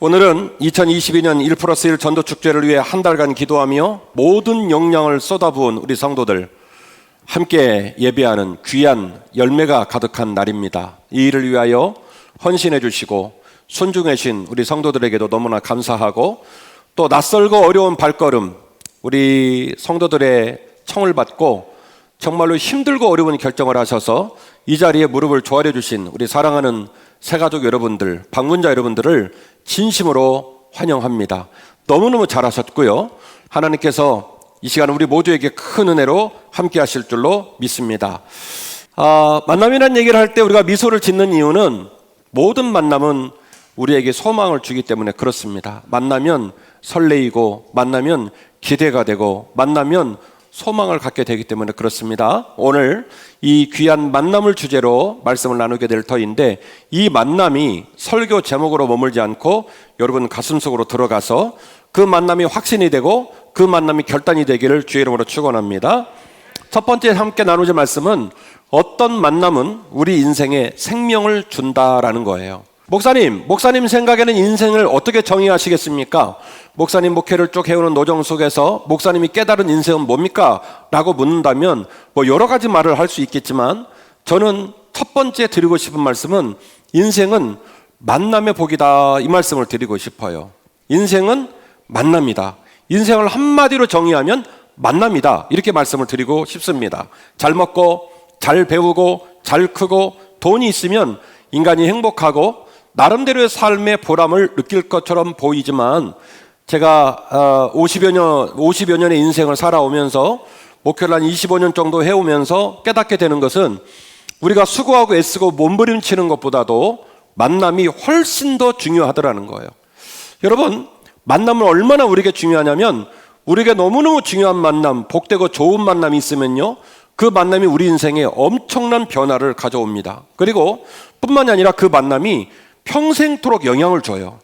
오늘은 2022년 1+1 전도축제를 위해 한 달간 기도하며 모든 역량을 쏟아부은 우리 성도들 함께 예배하는 귀한 열매가 가득한 날입니다. 이 일을 위하여 헌신해 주시고 손중해 주신 우리 성도들에게도 너무나 감사하고, 또 낯설고 어려운 발걸음 우리 성도들의 청을 받고 정말로 힘들고 어려운 결정을 하셔서 이 자리에 무릎을 조아려 주신 우리 사랑하는 새가족 여러분들, 방문자 여러분들을 진심으로 환영합니다. 너무너무 잘하셨고요, 하나님께서 이 시간 우리 모두에게 큰 은혜로 함께 하실 줄로 믿습니다. 만남이라는 얘기를 할 때 우리가 미소를 짓는 이유는 모든 만남은 우리에게 소망을 주기 때문에 그렇습니다. 만나면 설레이고, 만나면 기대가 되고, 만나면 소망을 갖게 되기 때문에 그렇습니다. 오늘 이 귀한 만남을 주제로 말씀을 나누게 될 터인데, 이 만남이 설교 제목으로 머물지 않고 여러분 가슴속으로 들어가서 그 만남이 확신이 되고 그 만남이 결단이 되기를 주의 이름으로 축원합니다. 첫 번째 함께 나누실 말씀은 어떤 만남은 우리 인생에 생명을 준다라는 거예요. 목사님 생각에는 인생을 어떻게 정의하시겠습니까? 목사님 목회를 쭉 해오는 노정 속에서 목사님이 깨달은 인생은 뭡니까? 라고 묻는다면 여러 가지 말을 할 수 있겠지만, 저는 첫 번째 드리고 싶은 말씀은 인생은 만남의 복이다, 이 말씀을 드리고 싶어요. 인생은 만남이다. 인생을 한마디로 정의하면 만남이다, 이렇게 말씀을 드리고 싶습니다. 잘 먹고 잘 배우고 잘 크고 돈이 있으면 인간이 행복하고 나름대로의 삶의 보람을 느낄 것처럼 보이지만, 제가 50여 년의 인생을 살아오면서 목회를 한 25년 정도 해오면서 깨닫게 되는 것은, 우리가 수고하고 애쓰고 몸부림치는 것보다도 만남이 훨씬 더 중요하더라는 거예요. 여러분, 만남은 얼마나 우리에게 중요하냐면, 우리에게 너무너무 중요한 만남, 복되고 좋은 만남이 있으면요, 그 만남이 우리 인생에 엄청난 변화를 가져옵니다. 그리고 뿐만이 아니라 그 만남이 평생토록 영향을 줘요.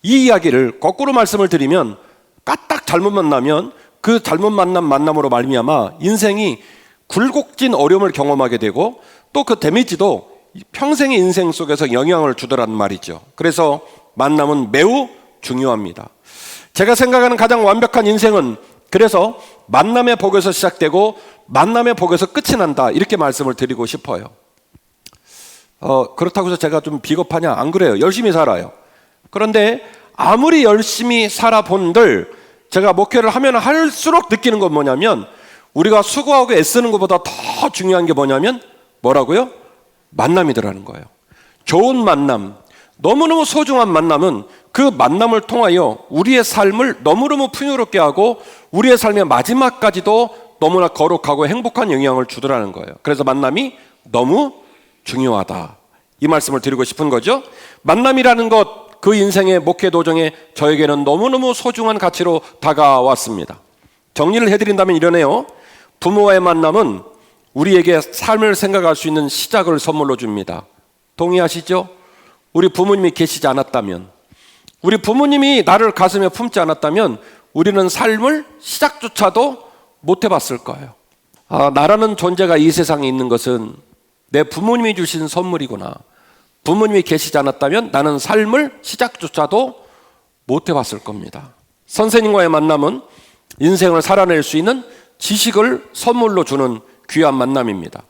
이 이야기를 거꾸로 말씀을 드리면, 까딱 잘못 만나면 그 잘못 만남으로 말미암아 인생이 굴곡진 어려움을 경험하게 되고, 또 그 데미지도 평생의 인생 속에서 영향을 주더란 말이죠. 그래서 만남은 매우 중요합니다. 제가 생각하는 가장 완벽한 인생은 그래서 만남의 복에서 시작되고 만남의 복에서 끝이 난다, 이렇게 말씀을 드리고 싶어요. 그렇다고 해서 제가 좀 비겁하냐? 안 그래요. 열심히 살아요. 그런데 아무리 열심히 살아본들, 제가 목회를 하면 할수록 느끼는 건 뭐냐면, 우리가 수고하고 애쓰는 것보다 더 중요한 게 뭐냐면 뭐라고요? 만남이더라는 거예요. 좋은 만남, 너무너무 소중한 만남은 그 만남을 통하여 우리의 삶을 너무너무 풍요롭게 하고 우리의 삶의 마지막까지도 너무나 거룩하고 행복한 영향을 주더라는 거예요. 그래서 만남이 너무 중요하다, 이 말씀을 드리고 싶은 거죠. 만남이라는 것, 그 인생의 목회 도정에 저에게는 너무너무 소중한 가치로 다가왔습니다. 정리를 해드린다면 이러네요. 부모와의 만남은 우리에게 삶을 생각할 수 있는 시작을 선물로 줍니다. 동의하시죠? 우리 부모님이 계시지 않았다면, 우리 부모님이 나를 가슴에 품지 않았다면 우리는 삶을 시작조차도 못 해봤을 거예요. 나라는 존재가 이 세상에 있는 것은 내 부모님이 주신 선물이구나. 부모님이 계시지 않았다면 나는 삶을 시작조차도 못 해봤을 겁니다. 선생님과의 만남은 인생을 살아낼 수 있는 지식을 선물로 주는 귀한 만남입니다.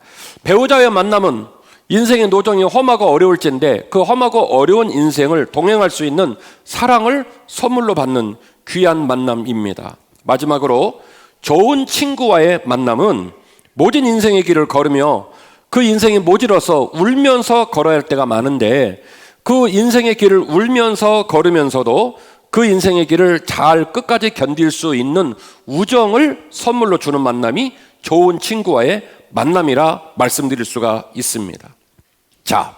배우자의 만남은 인생의 노정이 험하고 어려울진데 그 험하고 어려운 인생을 동행할 수 있는 사랑을 선물로 받는 귀한 만남입니다. 마지막으로 좋은 친구와의 만남은 모진 인생의 길을 걸으며 그 인생이 모질어서 울면서 걸어야 할 때가 많은데, 그 인생의 길을 울면서 걸으면서도 그 인생의 길을 잘 끝까지 견딜 수 있는 우정을 선물로 주는 만남이 좋은 친구와의 만남이라 말씀드릴 수가 있습니다. 자,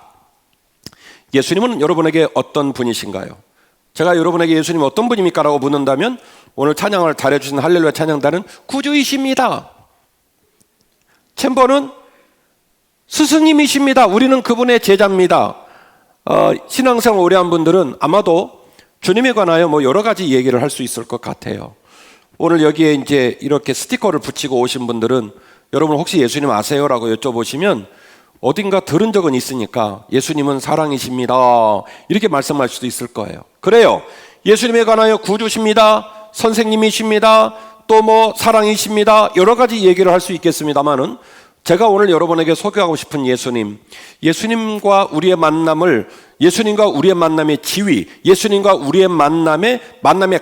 예수님은 여러분에게 어떤 분이신가요? 제가 여러분에게 예수님이 어떤 분입니까? 라고 묻는다면 오늘 찬양을 잘해주신 할렐루야 찬양단은 구주이십니다. 챔버는 스승님이십니다. 우리는 그분의 제자입니다. 신앙생활 오래 한 분들은 아마도 주님에 관하여 여러 가지 얘기를 할 수 있을 것 같아요. 오늘 여기에 이제 이렇게 스티커를 붙이고 오신 분들은 여러분 혹시 예수님 아세요? 라고 여쭤보시면 어딘가 들은 적은 있으니까 예수님은 사랑이십니다 이렇게 말씀할 수도 있을 거예요. 그래요. 예수님에 관하여 구주십니다, 선생님이십니다, 또 뭐 사랑이십니다, 여러 가지 얘기를 할 수 있겠습니다만은 제가 오늘 여러분에게 소개하고 싶은 예수님과 우리의 만남을, 예수님과 우리의 만남의 지위, 예수님과 우리의 만남의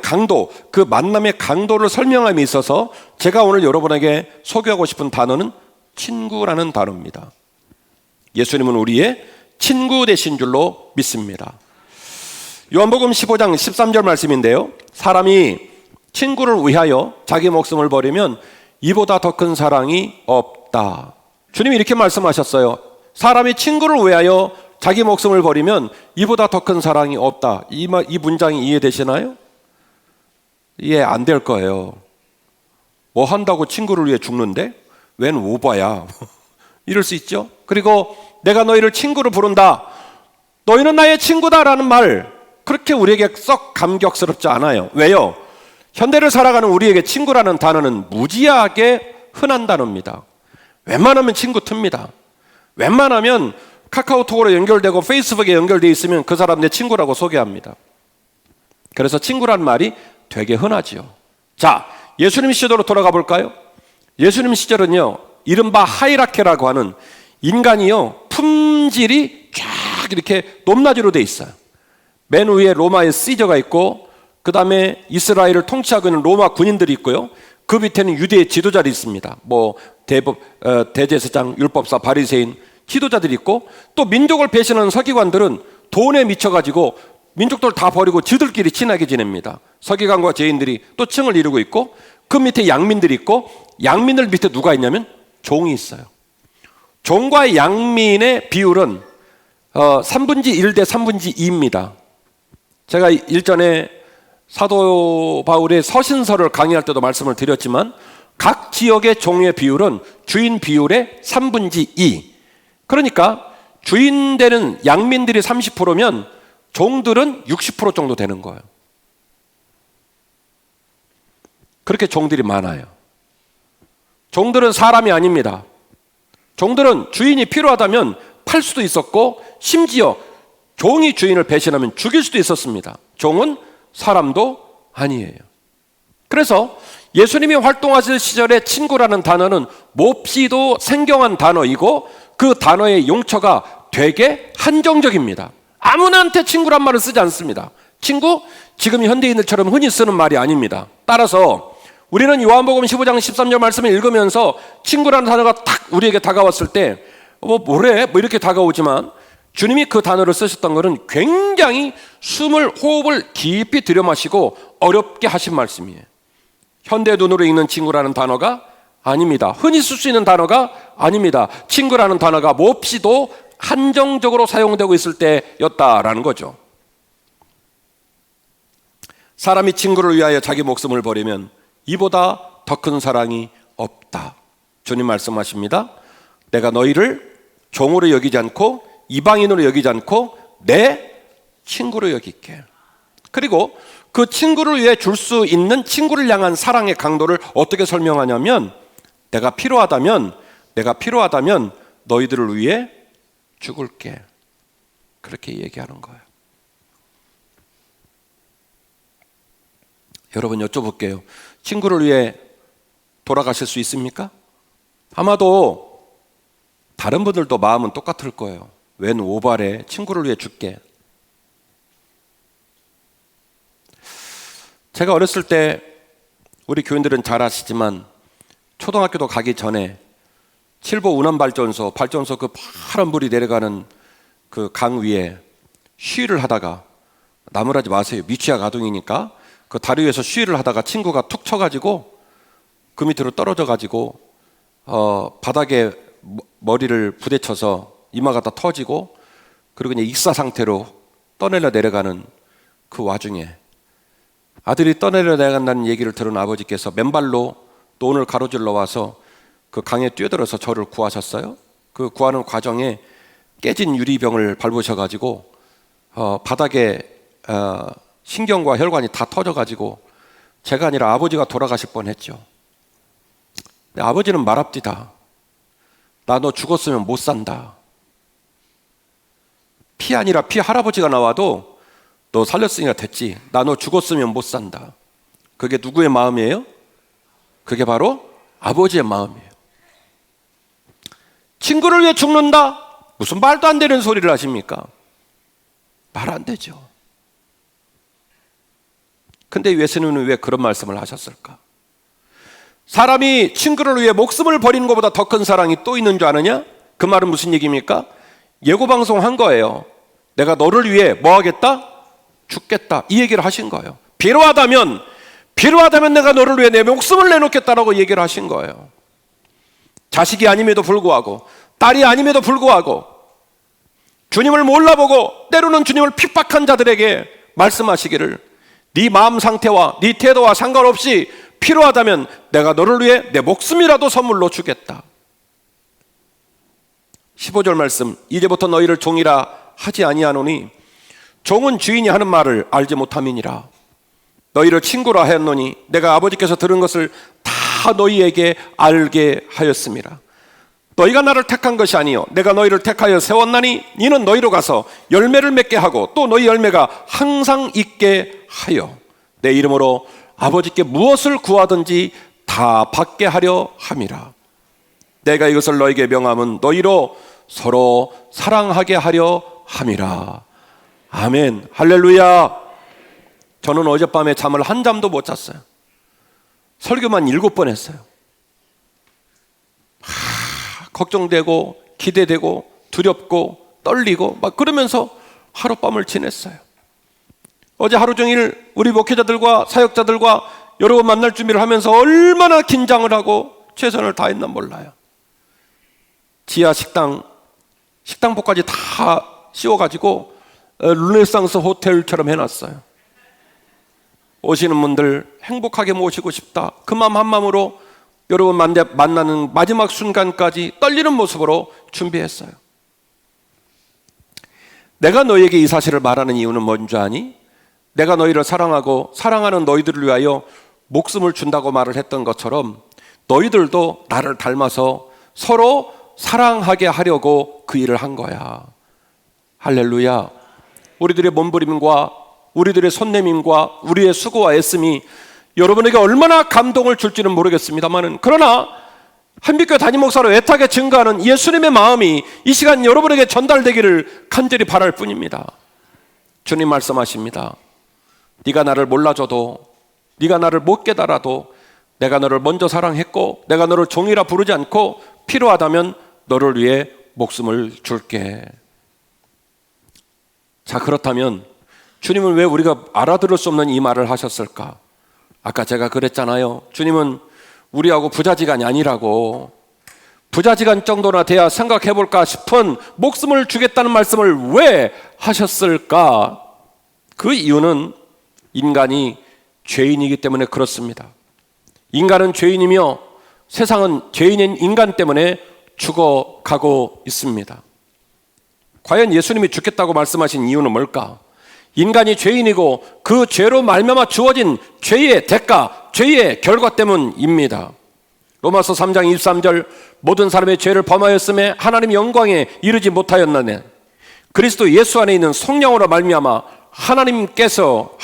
강도, 그 만남의 강도를 설명함에 있어서 제가 오늘 여러분에게 소개하고 싶은 단어는 친구라는 단어입니다. 예수님은 우리의 친구 되신 줄로 믿습니다. 요한복음 15장 13절 말씀인데요, 사람이 친구를 위하여 자기 목숨을 버리면 이보다 더 큰 사랑이 없다. 주님이 이렇게 말씀하셨어요. 사람이 친구를 위하여 자기 목숨을 버리면 이보다 더 큰 사랑이 없다. 이 문장이 이해되시나요? 이해 안 될 거예요. 뭐 한다고 친구를 위해 죽는데? 웬 오바야. 이럴 수 있죠. 그리고 내가 너희를 친구로 부른다, 너희는 나의 친구다라는 말, 그렇게 우리에게 썩 감격스럽지 않아요. 왜요? 현대를 살아가는 우리에게 친구라는 단어는 무지하게 흔한 단어입니다. 웬만하면 친구 틉니다. 웬만하면 카카오톡으로 연결되고 페이스북에 연결되어 있으면 그 사람 내 친구라고 소개합니다. 그래서 친구란 말이 되게 흔하지요. 자, 예수님 시대로 돌아가 볼까요? 예수님 시절은요, 이른바 하이라케라고 하는, 인간이요 품질이 쫙 이렇게 높낮이로 돼 있어요. 맨 위에 로마의 시저가 있고, 그 다음에 이스라엘을 통치하고 있는 로마 군인들이 있고요, 그 밑에는 유대의 지도자들이 있습니다. 뭐 대제사장, 율법사, 바리새인 지도자들이 있고, 또 민족을 배신하는 서기관들은 돈에 미쳐가지고 민족들 다 버리고 지들끼리 친하게 지냅니다. 서기관과 죄인들이 또 층을 이루고 있고, 그 밑에 양민들이 있고, 양민들 밑에 누가 있냐면 종이 있어요. 종과 양민의 비율은 3분의 1 대 3분의 2입니다. 제가 일전에 사도 바울의 서신서를 강의할 때도 말씀을 드렸지만, 각 지역의 종의 비율은 주인 비율의 3분의 2. 그러니까 주인 되는 양민들이 30%면 종들은 60% 정도 되는 거예요. 그렇게 종들이 많아요. 종들은 사람이 아닙니다. 종들은 주인이 필요하다면 팔 수도 있었고, 심지어 종이 주인을 배신하면 죽일 수도 있었습니다. 종은 사람도 아니에요. 그래서 예수님이 활동하실 시절에 친구라는 단어는 몹시도 생경한 단어이고, 그 단어의 용처가 되게 한정적입니다. 아무나한테 친구란 말을 쓰지 않습니다. 친구, 지금 현대인들처럼 흔히 쓰는 말이 아닙니다. 따라서 우리는 요한복음 15장 13절 말씀을 읽으면서 친구라는 단어가 딱 우리에게 다가왔을 때 뭐래? 이렇게 다가오지만, 주님이 그 단어를 쓰셨던 것은 굉장히 호흡을 깊이 들여마시고 어렵게 하신 말씀이에요. 현대 눈으로 읽는 친구라는 단어가 아닙니다. 흔히 쓸 수 있는 단어가 아닙니다. 친구라는 단어가 몹시도 한정적으로 사용되고 있을 때였다라는 거죠. 사람이 친구를 위하여 자기 목숨을 버리면 이보다 더 큰 사랑이 없다. 주님 말씀하십니다. 내가 너희를 종으로 여기지 않고 이방인으로 여기지 않고 내 친구로 여길게. 그리고 그 친구를 위해 줄 수 있는 친구를 향한 사랑의 강도를 어떻게 설명하냐면, 내가 필요하다면 너희들을 위해 죽을게. 그렇게 얘기하는 거예요. 여러분, 여쭤볼게요. 친구를 위해 돌아가실 수 있습니까? 아마도 다른 분들도 마음은 똑같을 거예요. 웬 오발에 친구를 위해 죽게. 제가 어렸을 때, 우리 교인들은 잘 아시지만 초등학교도 가기 전에 칠보 운암발전소 그 파란 불이 내려가는 그 강 위에 쉬를 하다가, 나무라지 마세요, 미취학 아동이니까, 그 다리 위에서 쉬를 하다가 친구가 툭 쳐가지고 그 밑으로 떨어져가지고 바닥에 머리를 부딪혀서 이마가 다 터지고, 그리고 그냥 익사 상태로 떠내려 내려가는 그 와중에 아들이 떠내려 내려간다는 얘기를 들은 아버지께서 맨발로 또 오늘 가로질러 와서 그 강에 뛰어들어서 저를 구하셨어요. 그 구하는 과정에 깨진 유리병을 밟으셔가지고 바닥에 신경과 혈관이 다 터져가지고 제가 아니라 아버지가 돌아가실 뻔했죠. 아버지는 말합디다. 나 너 죽었으면 못 산다. 피 아니라 피 할아버지가 나와도 너 살렸으니까 됐지. 나 너 죽었으면 못 산다. 그게 누구의 마음이에요? 그게 바로 아버지의 마음이에요. 친구를 위해 죽는다? 무슨 말도 안 되는 소리를 하십니까? 말 안 되죠. 근데 예수님은 왜 그런 말씀을 하셨을까? 사람이 친구를 위해 목숨을 버리는 것보다 더 큰 사랑이 또 있는 줄 아느냐? 그 말은 무슨 얘기입니까? 예고방송한 거예요. 내가 너를 위해 뭐 하겠다? 죽겠다. 이 얘기를 하신 거예요. 필요하다면 내가 너를 위해 내 목숨을 내놓겠다라고 얘기를 하신 거예요. 자식이 아님에도 불구하고, 딸이 아님에도 불구하고, 주님을 몰라보고 때로는 주님을 핍박한 자들에게 말씀하시기를, 네 마음 상태와 네 태도와 상관없이 필요하다면 내가 너를 위해 내 목숨이라도 선물로 주겠다. 15절 말씀, 이제부터 너희를 종이라 하지 아니하노니 종은 주인이 하는 말을 알지 못함이니라. 너희를 친구라 하였노니 내가 아버지께서 들은 것을 다 너희에게 알게 하였습니다. 너희가 나를 택한 것이 아니요 내가 너희를 택하여 세웠나니 이는 너희로 가서 열매를 맺게 하고 또 너희 열매가 항상 있게 하여 내 이름으로 아버지께 무엇을 구하든지 다 받게 하려 함이라. 내가 이것을 너희에게 명함은 너희로 서로 사랑하게 하려 함이라. 아멘. 할렐루야. 저는 어젯밤에 잠을 한 잠도 못 잤어요. 설교만 7번 했어요. 걱정되고 기대되고 두렵고 떨리고 막 그러면서 하룻밤을 지냈어요. 어제 하루 종일 우리 목회자들과 사역자들과 여러 번 만날 준비를 하면서 얼마나 긴장을 하고 최선을 다했나 몰라요. 지하 식당복까지 다 씌워가지고 르네상스 호텔처럼 해놨어요. 오시는 분들 행복하게 모시고 싶다, 그 마음 한 마음으로 여러분 만나는 마지막 순간까지 떨리는 모습으로 준비했어요. 내가 너에게 이 사실을 말하는 이유는 뭔지 아니? 내가 너희를 사랑하고 사랑하는 너희들을 위하여 목숨을 준다고 말을 했던 것처럼 너희들도 나를 닮아서 서로 사랑하게 하려고 그 일을 한 거야. 할렐루야. 우리들의 몸부림과 우리들의 손내밈과 우리의 수고와 애씀이 여러분에게 얼마나 감동을 줄지는 모르겠습니다만, 그러나 한빛교회 담임 목사로 애타게 증거하는 예수님의 마음이 이 시간 여러분에게 전달되기를 간절히 바랄 뿐입니다. 주님 말씀하십니다. 네가 나를 몰라줘도, 네가 나를 못 깨달아도 내가 너를 먼저 사랑했고 내가 너를 종이라 부르지 않고 필요하다면 너를 위해 목숨을 줄게. 자, 그렇다면 주님은 왜 우리가 알아들을 수 없는 이 말을 하셨을까? 아까 제가 그랬잖아요. 주님은 우리하고 부자지간이 아니라고. 부자지간 정도나 돼야 생각해볼까 싶은 목숨을 주겠다는 말씀을 왜 하셨을까? 그 이유는 인간이 죄인이기 때문에 그렇습니다. 인간은 죄인이며 세상은 죄인인 인간 때문에 죽어가고 있습니다. 과연 예수님이 죽겠다고 말씀하신 이유는 뭘까? 인간이 죄인이고 그 죄로 말미암아 주어진 죄의 대가, 죄의 결과 때문입니다. 로마서 3장 23절, 모든 사람의 죄를 범하였음에 하나님 영광에 이르지 못하였나니 그리스도 예수 안에 있는 성령으로 말미암아 하나님께서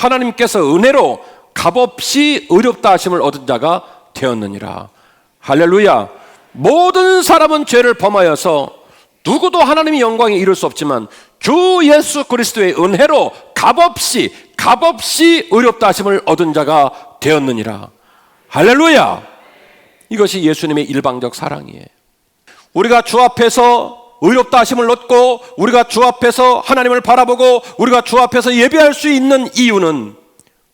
은혜로 값없이 의롭다 하심을 얻은 자가 되었느니라. 할렐루야. 모든 사람은 죄를 범하여서 누구도 하나님의 영광에 이를 수 없지만 주 예수 그리스도의 은혜로 값없이 의롭다 하심을 얻은 자가 되었느니라. 할렐루야. 이것이 예수님의 일방적 사랑이에요. 우리가 주 앞에서 의롭다 하심을 얻고 우리가 주 앞에서 하나님을 바라보고 우리가 주 앞에서 예배할 수 있는 이유는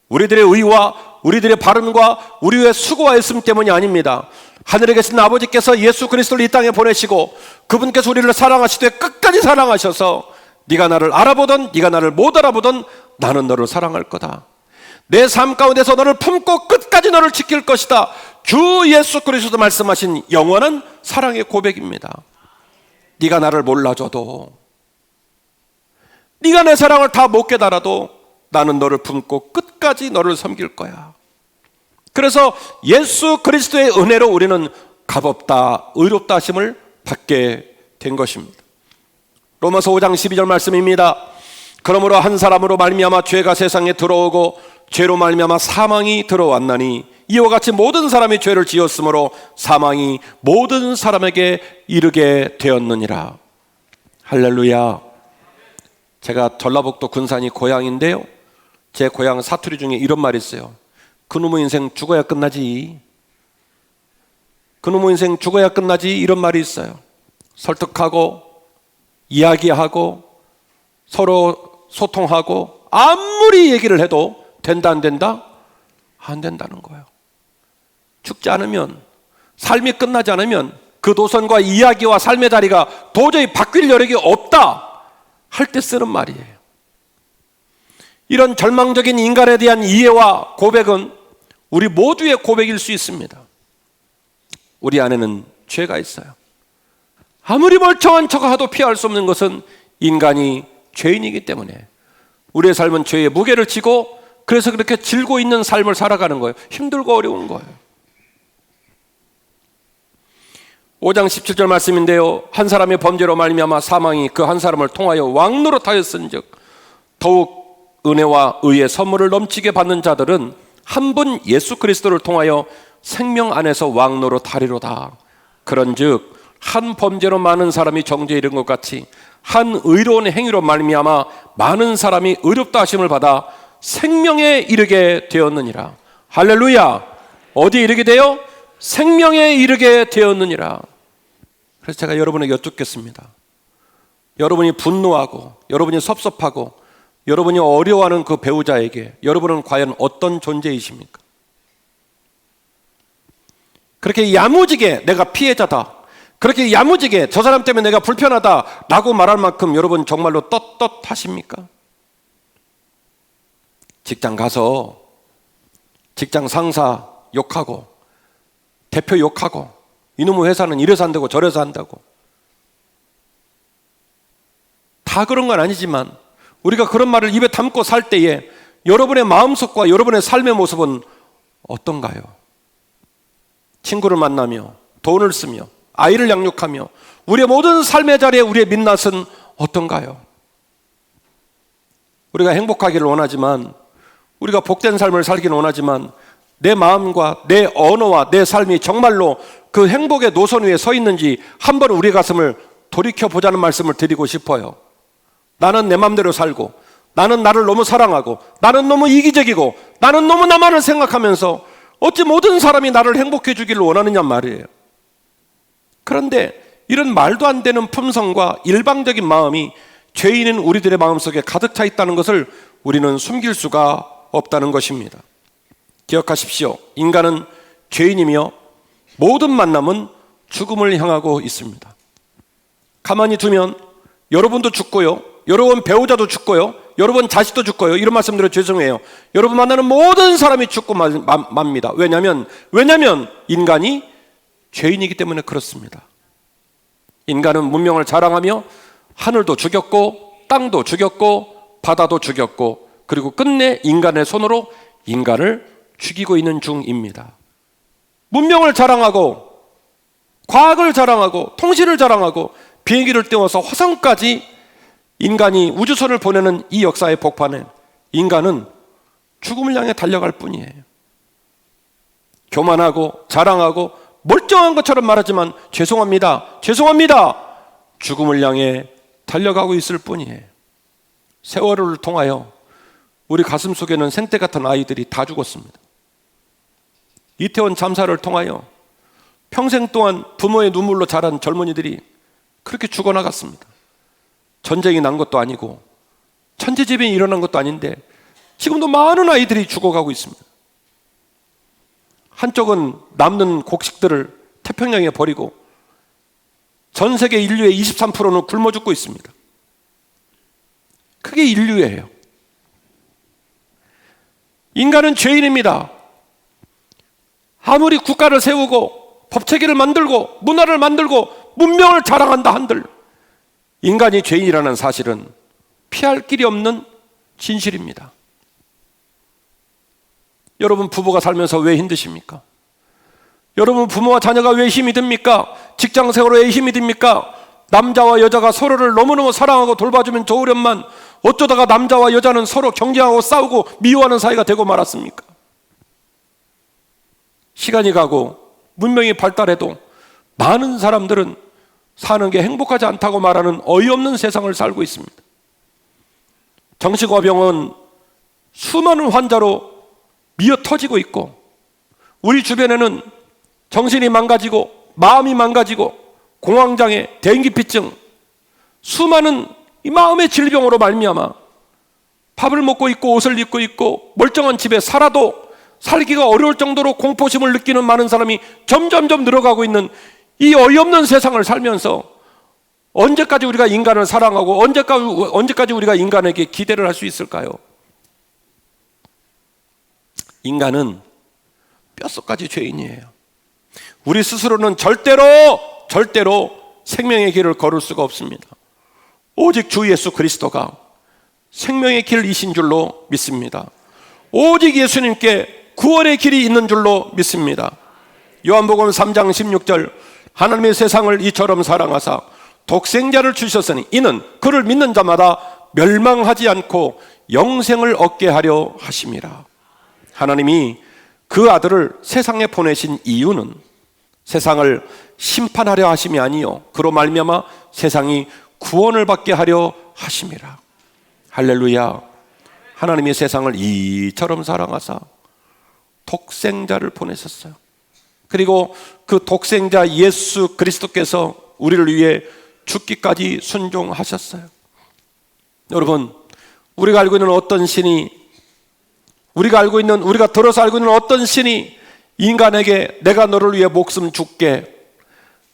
우리들의 의와 우리들의 바른과 우리의 수고와 애씀 때문이 아닙니다. 하늘에 계신 아버지께서 예수 그리스도를 이 땅에 보내시고 그분께서 우리를 사랑하시되 끝까지 사랑하셔서 네가 나를 알아보든 네가 나를 못 알아보든 나는 너를 사랑할 거다. 내 삶 가운데서 너를 품고 끝까지 너를 지킬 것이다. 주 예수 그리스도 말씀하신 영원한 사랑의 고백입니다. 네가 나를 몰라줘도, 네가 내 사랑을 다 못 깨달아도 나는 너를 품고 끝까지 너를 섬길 거야. 그래서 예수 그리스도의 은혜로 우리는 값없다, 의롭다 하심을 받게 된 것입니다. 로마서 5장 12절 말씀입니다. 그러므로 한 사람으로 말미암아 죄가 세상에 들어오고 죄로 말미암아 사망이 들어왔나니 이와 같이 모든 사람이 죄를 지었으므로 사망이 모든 사람에게 이르게 되었느니라. 할렐루야. 제가 전라북도 군산이 고향인데요, 제 고향 사투리 중에 이런 말이 있어요. 그놈의 인생 죽어야 끝나지. 그놈의 인생 죽어야 끝나지. 이런 말이 있어요. 설득하고 이야기하고 서로 소통하고 아무리 얘기를 해도 된다 안 된다? 안 된다는 거예요. 죽지 않으면, 삶이 끝나지 않으면 그 도선과 이야기와 삶의 자리가 도저히 바뀔 여력이 없다 할 때 쓰는 말이에요. 이런 절망적인 인간에 대한 이해와 고백은 우리 모두의 고백일 수 있습니다. 우리 안에는 죄가 있어요. 아무리 멀쩡한 척하도 피할 수 없는 것은 인간이 죄인이기 때문에 우리의 삶은 죄의 무게를 지고, 그래서 그렇게 질고 있는 삶을 살아가는 거예요. 힘들고 어려운 거예요. 5장 17절 말씀인데요, 한 사람의 범죄로 말미암아 사망이 그 한 사람을 통하여 왕노릇하였은즉 더욱 은혜와 의의 선물을 넘치게 받는 자들은 한 분 예수 그리스도를 통하여 생명 안에서 왕노릇하리로다. 그런즉 한 범죄로 많은 사람이 정죄에 이른 것 같이 한 의로운 행위로 말미암아 많은 사람이 의롭다 하심을 받아 생명에 이르게 되었느니라. 할렐루야. 어디에 이르게 돼요? 생명에 이르게 되었느니라. 그래서 제가 여러분에게 여쭙겠습니다. 여러분이 분노하고 여러분이 섭섭하고 여러분이 어려워하는 그 배우자에게 여러분은 과연 어떤 존재이십니까? 그렇게 야무지게 내가 피해자다, 그렇게 야무지게 저 사람 때문에 내가 불편하다 라고 말할 만큼 여러분 정말로 떳떳하십니까? 직장 가서 직장 상사 욕하고 대표 욕하고 이놈의 회사는 이래서 한다고 저래서 한다고, 다 그런 건 아니지만 우리가 그런 말을 입에 담고 살 때에 여러분의 마음속과 여러분의 삶의 모습은 어떤가요? 친구를 만나며 돈을 쓰며 아이를 양육하며 우리의 모든 삶의 자리에 우리의 민낯은 어떤가요? 우리가 행복하기를 원하지만, 우리가 복된 삶을 살기는 원하지만 내 마음과 내 언어와 내 삶이 정말로 그 행복의 노선 위에 서 있는지 한번 우리 가슴을 돌이켜보자는 말씀을 드리고 싶어요. 나는 내 마음대로 살고, 나는 나를 너무 사랑하고, 나는 너무 이기적이고, 나는 너무 나만을 생각하면서 어찌 모든 사람이 나를 행복해 주기를 원하느냐 말이에요. 그런데 이런 말도 안 되는 품성과 일방적인 마음이 죄인인 우리들의 마음속에 가득 차 있다는 것을 우리는 숨길 수가 없다는 것입니다. 기억하십시오. 인간은 죄인이며 모든 만남은 죽음을 향하고 있습니다. 가만히 두면 여러분도 죽고요, 여러분 배우자도 죽고요, 여러분 자식도 죽고요. 이런 말씀드려 죄송해요. 여러분 만나는 모든 사람이 죽고 맙니다. 왜냐하면 인간이 죄인이기 때문에 그렇습니다. 인간은 문명을 자랑하며 하늘도 죽였고 땅도 죽였고 바다도 죽였고, 그리고 끝내 인간의 손으로 인간을 죽이고 있는 중입니다. 문명을 자랑하고 과학을 자랑하고 통신을 자랑하고 비행기를 띄워서 화성까지 인간이 우주선을 보내는 이 역사의 복판에 인간은 죽음을 향해 달려갈 뿐이에요. 교만하고 자랑하고 멀쩡한 것처럼 말하지만 죄송합니다, 죽음을 향해 달려가고 있을 뿐이에요. 세월호를 통하여 우리 가슴 속에는 생떼 같은 아이들이 다 죽었습니다. 이태원 참사를 통하여 평생 동안 부모의 눈물로 자란 젊은이들이 그렇게 죽어나갔습니다. 전쟁이 난 것도 아니고 천재지변이 일어난 것도 아닌데 지금도 많은 아이들이 죽어가고 있습니다. 한쪽은 남는 곡식들을 태평양에 버리고 전 세계 인류의 23%는 굶어 죽고 있습니다. 그게 인류예요. 인간은 죄인입니다. 아무리 국가를 세우고 법체계를 만들고 문화를 만들고 문명을 자랑한다 한들 인간이 죄인이라는 사실은 피할 길이 없는 진실입니다. 여러분 부부가 살면서 왜 힘드십니까? 여러분 부모와 자녀가 왜 힘이 듭니까? 직장 생활에 왜 힘이 듭니까? 남자와 여자가 서로를 너무너무 사랑하고 돌봐주면 좋으련만 어쩌다가 남자와 여자는 서로 경쟁하고 싸우고 미워하는 사이가 되고 말았습니까? 시간이 가고 문명이 발달해도 많은 사람들은 사는 게 행복하지 않다고 말하는 어이없는 세상을 살고 있습니다. 정신과병은 수많은 환자로 미어 터지고 있고, 우리 주변에는 정신이 망가지고 마음이 망가지고 공황장애, 대인기피증, 수많은 이 마음의 질병으로 말미암아 밥을 먹고 있고 옷을 입고 있고 멀쩡한 집에 살아도 살기가 어려울 정도로 공포심을 느끼는 많은 사람이 점점점 늘어가고 있는 이 어이없는 세상을 살면서 언제까지 우리가 인간을 사랑하고 언제까지 우리가 인간에게 기대를 할 수 있을까요? 인간은 뼛속까지 죄인이에요. 우리 스스로는 절대로 생명의 길을 걸을 수가 없습니다. 오직 주 예수 그리스도가 생명의 길이신 줄로 믿습니다. 오직 예수님께 구원의 길이 있는 줄로 믿습니다. 요한복음 3장 16절, 하나님의 세상을 이처럼 사랑하사 독생자를 주셨으니 이는 그를 믿는 자마다 멸망하지 않고 영생을 얻게 하려 하심이라. 하나님이 그 아들을 세상에 보내신 이유는 세상을 심판하려 하심이 아니요 그로 말미암아 세상이 구원을 받게 하려 하심이라. 할렐루야. 하나님이 세상을 이처럼 사랑하사 독생자를 보내셨어요. 그리고 그 독생자 예수 그리스도께서 우리를 위해 죽기까지 순종하셨어요. 여러분, 우리가 들어서 알고 있는 어떤 신이 인간에게 내가 너를 위해 목숨 줄게,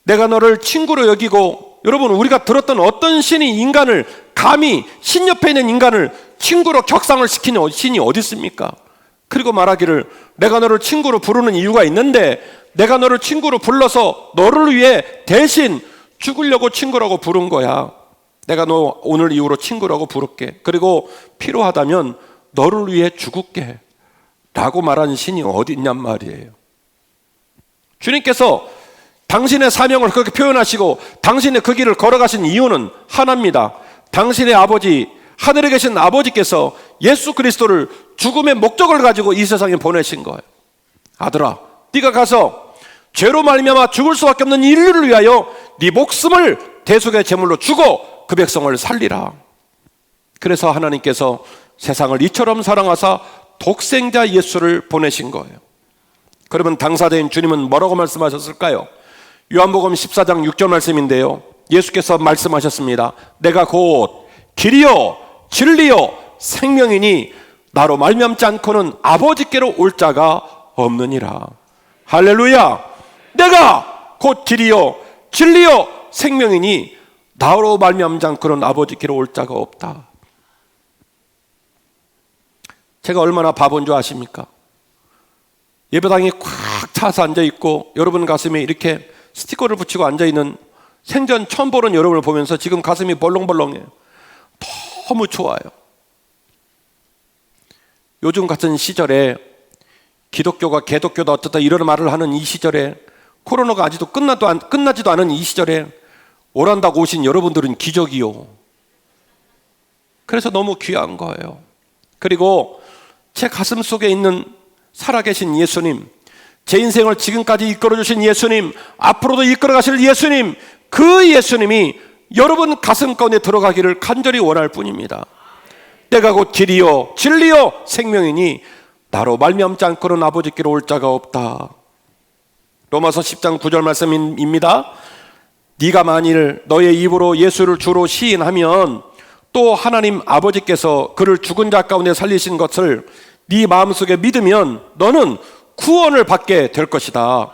내가 너를 친구로 여기고, 여러분, 우리가 들었던 어떤 신이 인간을 감히 신 옆에 있는 인간을 친구로 격상을 시키는 신이 어디 있습니까? 그리고 말하기를 내가 너를 친구로 부르는 이유가 있는데 내가 너를 친구로 불러서 너를 위해 대신 죽으려고 친구라고 부른 거야. 내가 너 오늘 이후로 친구라고 부를게. 그리고 필요하다면 너를 위해 죽을게 라고 말하는 신이 어디 있냔 말이에요. 주님께서 당신의 사명을 그렇게 표현하시고 당신의 그 길을 걸어가신 이유는 하나입니다. 당신의 아버지, 하늘에 계신 아버지께서 예수 그리스도를 죽음의 목적을 가지고 이 세상에 보내신 거예요. 아들아, 네가 가서 죄로 말미암아 죽을 수밖에 없는 인류를 위하여 네 목숨을 대속의 제물로 주고 그 백성을 살리라. 그래서 하나님께서 세상을 이처럼 사랑하사 독생자 예수를 보내신 거예요. 그러면 당사자인 주님은 뭐라고 말씀하셨을까요? 요한복음 14장 6절 말씀인데요, 예수께서 말씀하셨습니다. 내가 곧 길이요 진리요 생명이니 나로 말미암지 않고는 아버지께로 올 자가 없느니라. 할렐루야. 내가 곧 길이요 진리요 생명이니 나로 말미암지 않고는 아버지께로 올 자가 없다. 제가 얼마나 바본 줄 아십니까? 예배당이 꽉 차서 앉아있고 여러분 가슴에 이렇게 스티커를 붙이고 앉아있는 생전 처음 보는 여러분을 보면서 지금 가슴이 벌렁벌렁해요. 너무 좋아요. 요즘 같은 시절에 기독교가 개독교다 어쩌다 이런 말을 하는 이 시절에, 코로나가 아직도 끝나지도 않은 이 시절에 오란다고 오신 여러분들은 기적이요. 그래서 너무 귀한 거예요. 그리고 제 가슴 속에 있는 살아계신 예수님, 제 인생을 지금까지 이끌어주신 예수님, 앞으로도 이끌어가실 예수님, 그 예수님이 여러분 가슴 가운데 들어가기를 간절히 원할 뿐입니다. 내가 곧 길이요 진리요 생명이니 나로 말미암지 않고는 아버지께로 올 자가 없다. 로마서 10장 9절 말씀입니다. 네가 만일 너의 입으로 예수를 주로 시인하면 또 하나님 아버지께서 그를 죽은 자 가운데 살리신 것을 네 마음속에 믿으면 너는 구원을 받게 될 것이다.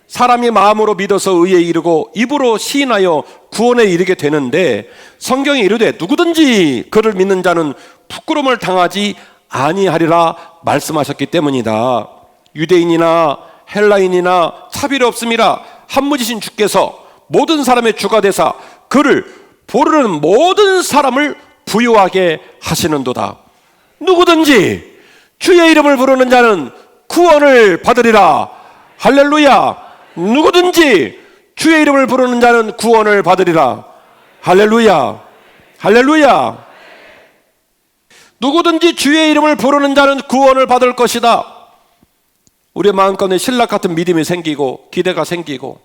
사람이 마음으로 믿어서 의에 이르고 입으로 시인하여 구원에 이르게 되는데 성경이 이르되 누구든지 그를 믿는 자는 부끄러움을 당하지 아니하리라 말씀하셨기 때문이다. 유대인이나 헬라인이나 차별이 없음이라 한무지신 주께서 모든 사람의 주가 되사 그를 부르는 모든 사람을 부유하게 하시는도다. 누구든지 주의 이름을 부르는 자는 구원을 받으리라. 할렐루야. 누구든지 주의 이름을 부르는 자는 구원을 받으리라. 할렐루야. 할렐루야. 누구든지 주의 이름을 부르는 자는 구원을 받을 것이다. 우리의 마음가운데 신락 같은 믿음이 생기고 기대가 생기고,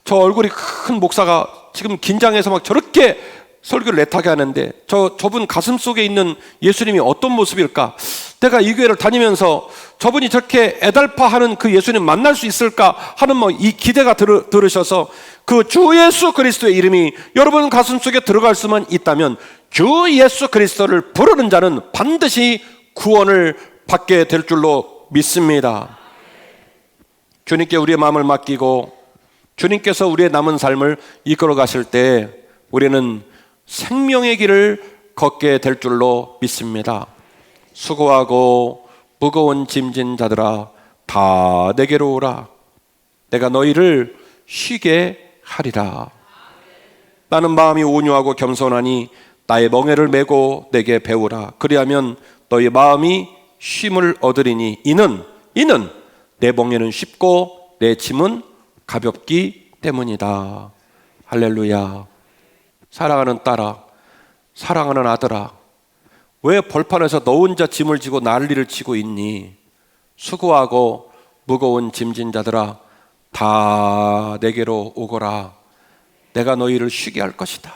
저 얼굴이 큰 목사가 지금 긴장해서 막 저렇게 설교를 애타게 하는데 저분 가슴 속에 있는 예수님이 어떤 모습일까? 내가 이 교회를 다니면서 저분이 저렇게 애달파하는 그 예수님 만날 수 있을까 하는 이 기대가 들으셔서 그 주 예수 그리스도의 이름이 여러분 가슴 속에 들어갈 수만 있다면 주 예수 그리스도를 부르는 자는 반드시 구원을 받게 될 줄로 믿습니다. 주님께 우리의 마음을 맡기고 주님께서 우리의 남은 삶을 이끌어 가실 때 우리는 생명의 길을 걷게 될 줄로 믿습니다. 수고하고 무거운 짐진 자들아 다 내게로 오라. 내가 너희를 쉬게 하리라. 나는 마음이 온유하고 겸손하니 나의 멍에를 메고 내게 배우라. 그리하면 너희 마음이 쉼을 얻으리니 이는 내 멍에는 쉽고 내 짐은 가볍기 때문이다. 할렐루야. 사랑하는 딸아, 사랑하는 아들아, 왜 벌판에서 너 혼자 짐을 지고 난리를 치고 있니? 수고하고 무거운 짐진 자들아 다 내게로 오거라. 내가 너희를 쉬게 할 것이다.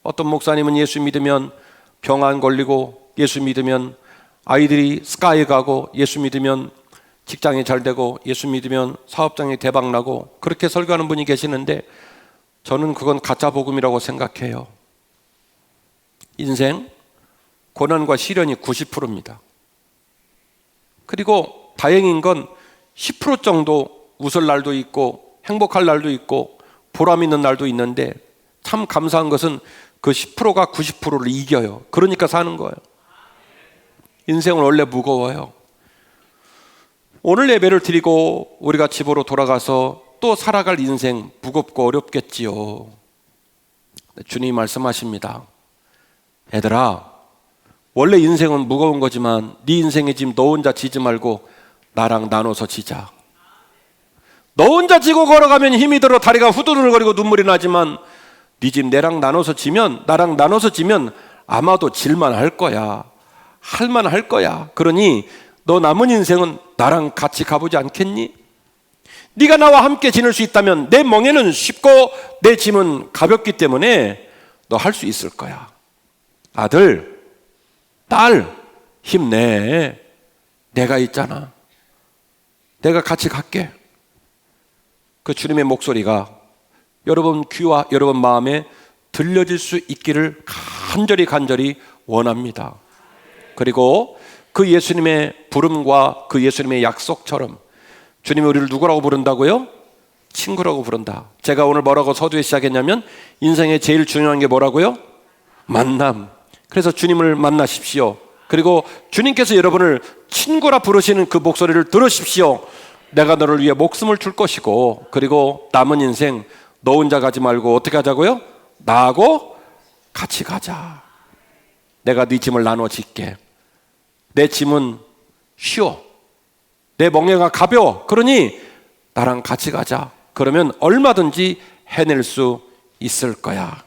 어떤 목사님은 예수 믿으면 병 안 걸리고, 예수 믿으면 아이들이 스카이 가고, 예수 믿으면 직장이 잘 되고, 예수 믿으면 사업장이 대박 나고, 그렇게 설교하는 분이 계시는데 저는 그건 가짜 복음이라고 생각해요. 인생 고난과 시련이 90%입니다. 그리고 다행인 건 10% 정도 웃을 날도 있고 행복할 날도 있고 보람 있는 날도 있는데, 참 감사한 것은 그 10%가 90%를 이겨요. 그러니까 사는 거예요. 인생은 원래 무거워요. 오늘 예배를 드리고 우리가 집으로 돌아가서 또 살아갈 인생 무겁고 어렵겠지요. 주님이 말씀하십니다. 얘들아, 원래 인생은 무거운 거지만 네 인생의 짐 너 혼자 지지 말고 나랑 나눠서 지자. 너 혼자 지고 걸어가면 힘이 들어 다리가 후두들거리고 눈물이 나지만 네 짐 나랑 나눠서 지면 아마도 질만 할 거야. 할만 할 거야. 그러니 너 남은 인생은 나랑 같이 가보지 않겠니? 네가 나와 함께 지낼 수 있다면 내 멍에는 쉽고 내 짐은 가볍기 때문에 너 할 수 있을 거야. 아들, 딸, 힘내. 내가 있잖아. 내가 같이 갈게. 그 주님의 목소리가 여러분 귀와 여러분 마음에 들려질 수 있기를 간절히 원합니다. 그리고 그 예수님의 부름과 그 예수님의 약속처럼 주님이 우리를 누구라고 부른다고요? 친구라고 부른다. 제가 오늘 뭐라고 서두에 시작했냐면 인생의 제일 중요한 게 뭐라고요? 만남. 그래서 주님을 만나십시오. 그리고 주님께서 여러분을 친구라 부르시는 그 목소리를 들으십시오. 내가 너를 위해 목숨을 줄 것이고, 그리고 남은 인생 너 혼자 가지 말고 어떻게 하자고요? 나하고 같이 가자. 내가 네 짐을 나눠 질게. 내 짐은 쉬워. 내 멍에가 가벼워. 그러니 나랑 같이 가자. 그러면 얼마든지 해낼 수 있을 거야.